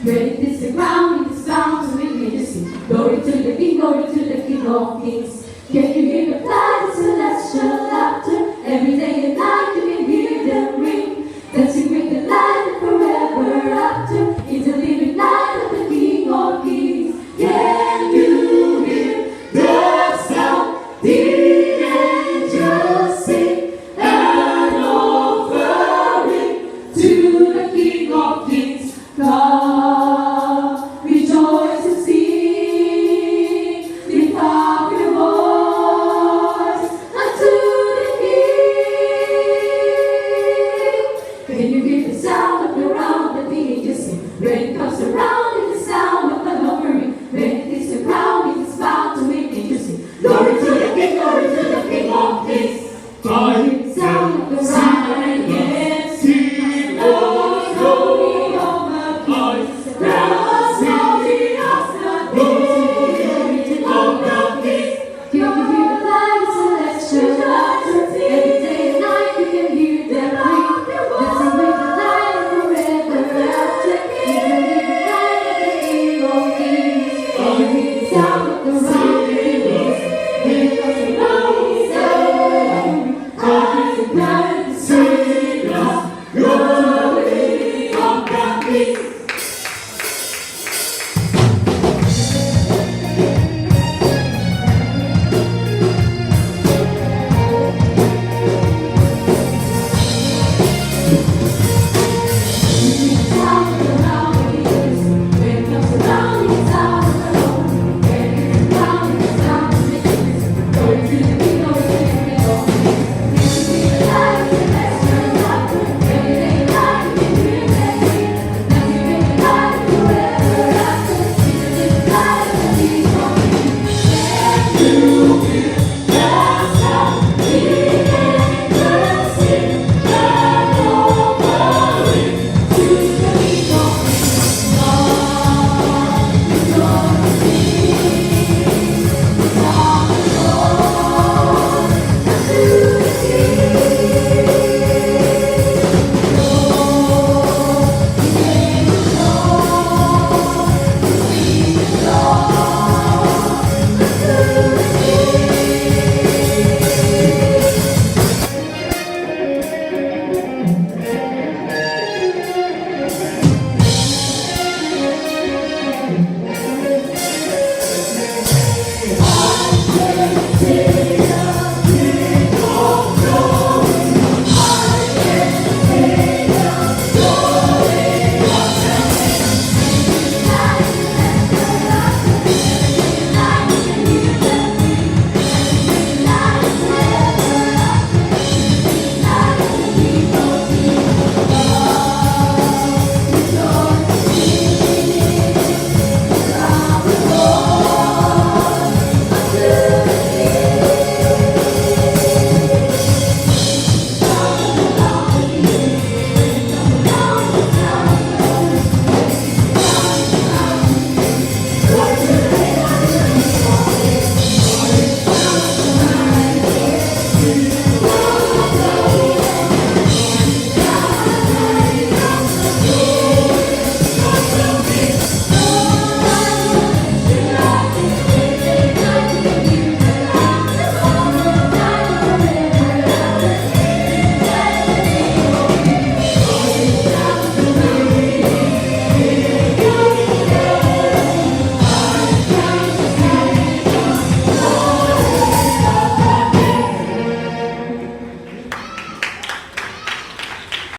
When it is the ground, it is bound to make me sing. Glory to the King of Kings. Can you hear the flag, celestial laughter? Every day and night you can hear them ring. Dancing with the light and forever after. It's the living light of the King of Kings. Can you hear the sound? The angels sing an offering to the King of Kings. Come, rejoice and sing, lift up your voice unto the King. Can you hear the sound of the round that the angels sing? When it comes around, it's the sound of an offering. When it is the ground, it is bound to make angels sing. Glory to the King of Kings. Can you hear the sound of the round? Yes, He knows glory of the King.